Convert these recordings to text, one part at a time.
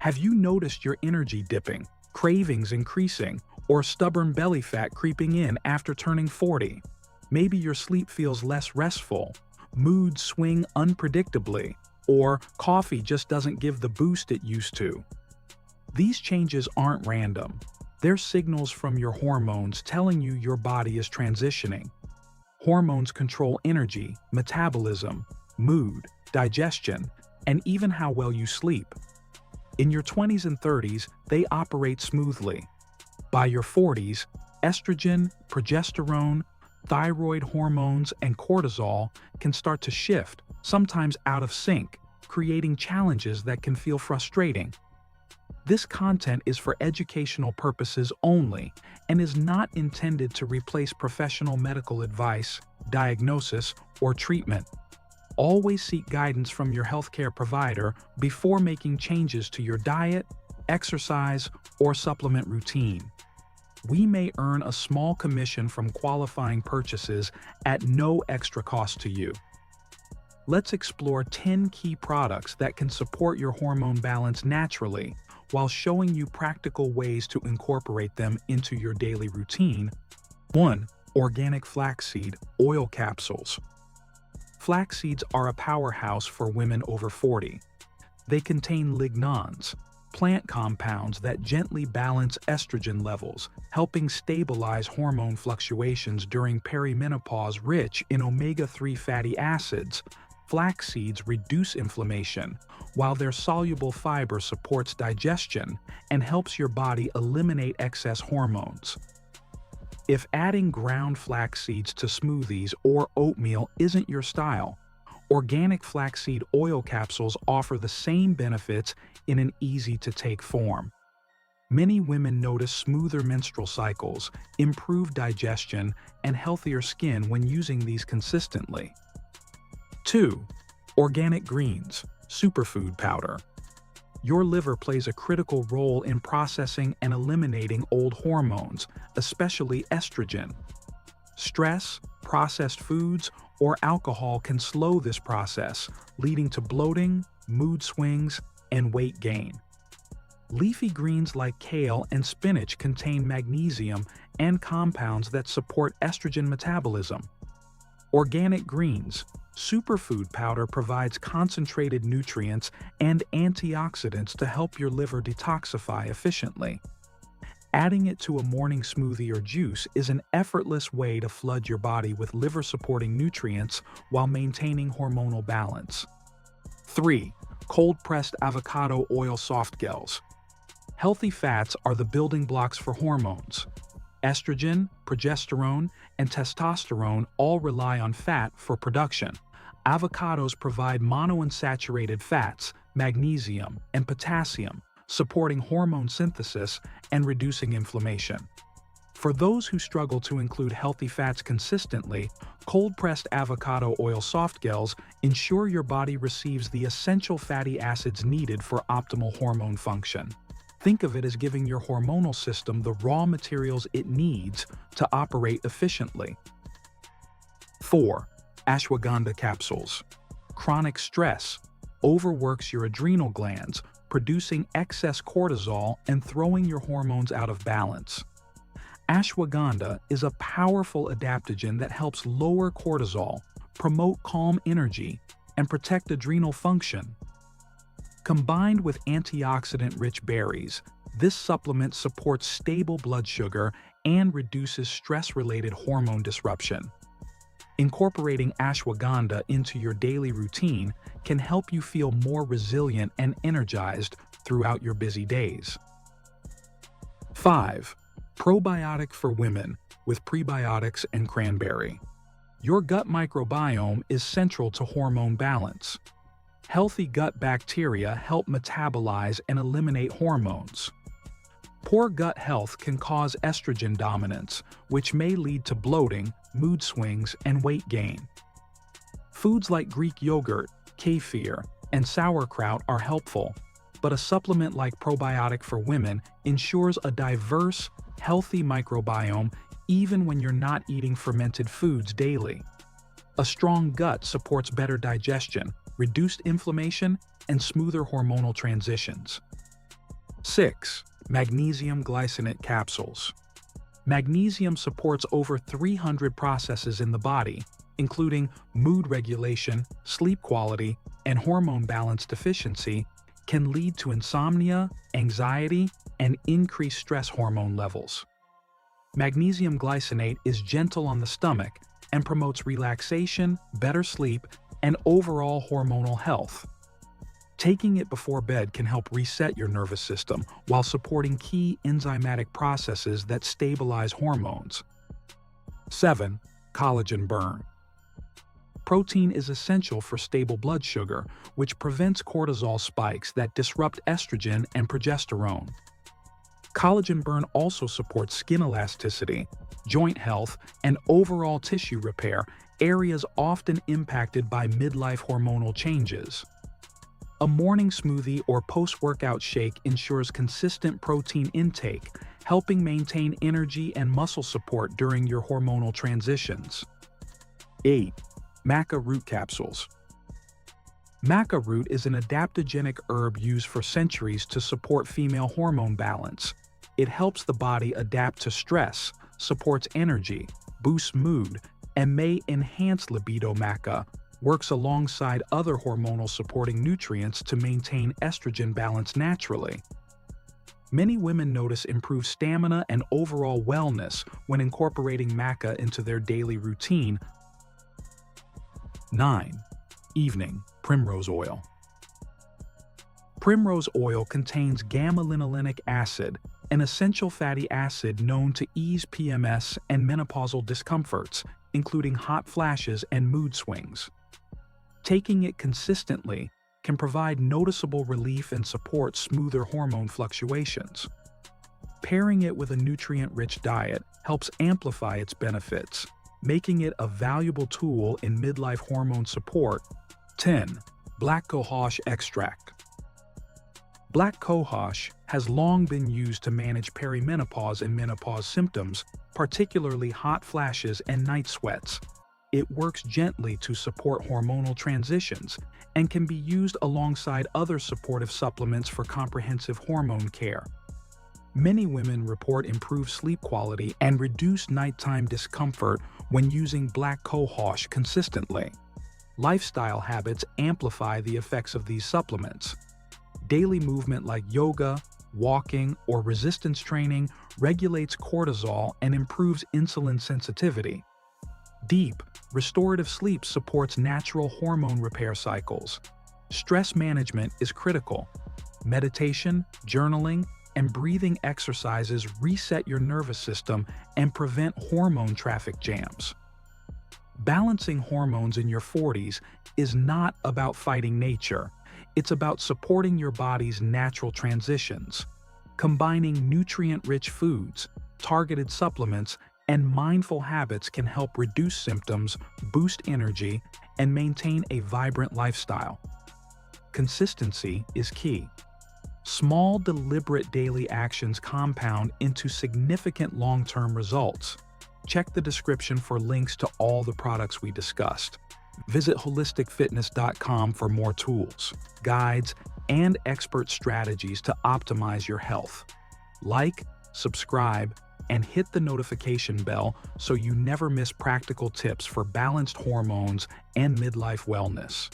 Have you noticed your energy dipping, cravings increasing, or stubborn belly fat creeping in after turning 40? Maybe your sleep feels less restful, moods swing unpredictably, or coffee just doesn't give the boost it used to. These changes aren't random. They're signals from your hormones telling you your body is transitioning. Hormones control energy, metabolism, mood, digestion, and even how well you sleep. In your 20s and 30s, they operate smoothly. By your 40s, estrogen, progesterone, thyroid hormones, and cortisol can start to shift, sometimes out of sync, creating challenges that can feel frustrating. This content is for educational purposes only and is not intended to replace professional medical advice, diagnosis, or treatment. Always seek guidance from your healthcare provider before making changes to your diet, exercise, or supplement routine. We may earn a small commission from qualifying purchases at no extra cost to you. Let's explore 10 key products that can support your hormone balance naturally while showing you practical ways to incorporate them into your daily routine. 1. Organic flaxseed oil capsules. Flax seeds are a powerhouse for women over 40. They contain lignans, plant compounds that gently balance estrogen levels, helping stabilize hormone fluctuations during perimenopause. Rich in omega-3 fatty acids, flax seeds reduce inflammation, while their soluble fiber supports digestion and helps your body eliminate excess hormones. If adding ground flax seeds to smoothies or oatmeal isn't your style, organic flaxseed oil capsules offer the same benefits in an easy-to-take form. Many women notice smoother menstrual cycles, improved digestion, and healthier skin when using these consistently. 2. Organic greens superfood powder. Your liver plays a critical role in processing and eliminating old hormones, especially estrogen. Stress, processed foods, or alcohol can slow this process, leading to bloating, mood swings, and weight gain. Leafy greens like kale and spinach contain magnesium and compounds that support estrogen metabolism. Organic greens superfood powder provides concentrated nutrients and antioxidants to help your liver detoxify efficiently. Adding it to a morning smoothie or juice is an effortless way to flood your body with liver-supporting nutrients while maintaining hormonal balance. 3. Cold-pressed avocado oil soft gels. Healthy fats are the building blocks for hormones. Estrogen, progesterone, and testosterone all rely on fat for production. Avocados provide monounsaturated fats, magnesium, and potassium, supporting hormone synthesis and reducing inflammation. For those who struggle to include healthy fats consistently, cold-pressed avocado oil soft gels ensure your body receives the essential fatty acids needed for optimal hormone function. Think of it as giving your hormonal system the raw materials it needs to operate efficiently. 4. Ashwagandha capsules. Chronic stress overworks your adrenal glands, producing excess cortisol and throwing your hormones out of balance. Ashwagandha is a powerful adaptogen that helps lower cortisol, promote calm energy, and protect adrenal function. Combined with antioxidant-rich berries, this supplement supports stable blood sugar and reduces stress-related hormone disruption. Incorporating ashwagandha into your daily routine can help you feel more resilient and energized throughout your busy days. 5. Probiotic for women with prebiotics and cranberry. Your gut microbiome is central to hormone balance. Healthy gut bacteria help metabolize and eliminate hormones. Poor gut health can cause estrogen dominance, which may lead to bloating, mood swings, and weight gain. Foods like Greek yogurt, kefir, and sauerkraut are helpful, but a supplement like probiotic for women ensures a diverse, healthy microbiome even when you're not eating fermented foods daily. A strong gut supports better digestion, reduced inflammation, and smoother hormonal transitions. 6. Magnesium glycinate capsules. Magnesium supports over 300 processes in the body, including mood regulation, sleep quality, and hormone balance deficiency, can lead to insomnia, anxiety, and increased stress hormone levels. Magnesium glycinate is gentle on the stomach and promotes relaxation, better sleep, and overall hormonal health. Taking it before bed can help reset your nervous system while supporting key enzymatic processes that stabilize hormones. 7. Collagen burn. Protein is essential for stable blood sugar, which prevents cortisol spikes that disrupt estrogen and progesterone. Collagen burn also supports skin elasticity, joint health, and overall tissue repair, areas often impacted by midlife hormonal changes. A morning smoothie or post-workout shake ensures consistent protein intake, helping maintain energy and muscle support during your hormonal transitions. 8. Maca root capsules. Maca root is an adaptogenic herb used for centuries to support female hormone balance. It helps the body adapt to stress, supports energy, boosts mood, and may enhance libido. Maca works alongside other hormonal supporting nutrients to maintain estrogen balance naturally. Many women notice improved stamina and overall wellness when incorporating maca into their daily routine. 9. Evening primrose oil. Primrose oil contains gamma-linolenic acid, an essential fatty acid known to ease PMS and menopausal discomforts, including hot flashes and mood swings. Taking it consistently can provide noticeable relief and support smoother hormone fluctuations. Pairing it with a nutrient-rich diet helps amplify its benefits, making it a valuable tool in midlife hormone support. 10. Black cohosh extract. Black cohosh has long been used to manage perimenopause and menopause symptoms, particularly hot flashes and night sweats. It works gently to support hormonal transitions and can be used alongside other supportive supplements for comprehensive hormone care. Many women report improved sleep quality and reduced nighttime discomfort when using black cohosh consistently. Lifestyle habits amplify the effects of these supplements. Daily movement like yoga, walking, or resistance training regulates cortisol and improves insulin sensitivity. Deep, restorative sleep supports natural hormone repair cycles. Stress management is critical. Meditation, journaling, and breathing exercises reset your nervous system and prevent hormone traffic jams. Balancing hormones in your 40s is not about fighting nature. It's about supporting your body's natural transitions. Combining nutrient-rich foods, targeted supplements, and mindful habits can help reduce symptoms, boost energy, and maintain a vibrant lifestyle. Consistency is key. Small, deliberate daily actions compound into significant long-term results. Check the description for links to all the products we discussed. Visit holisticfitness.com for more tools, guides, and expert strategies to optimize your health. Like, subscribe, and hit the notification bell so you never miss practical tips for balanced hormones and midlife wellness.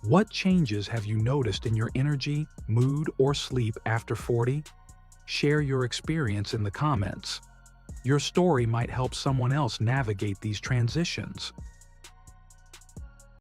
What changes have you noticed in your energy, mood, or sleep after 40? Share your experience in the comments. Your story might help someone else navigate these transitions.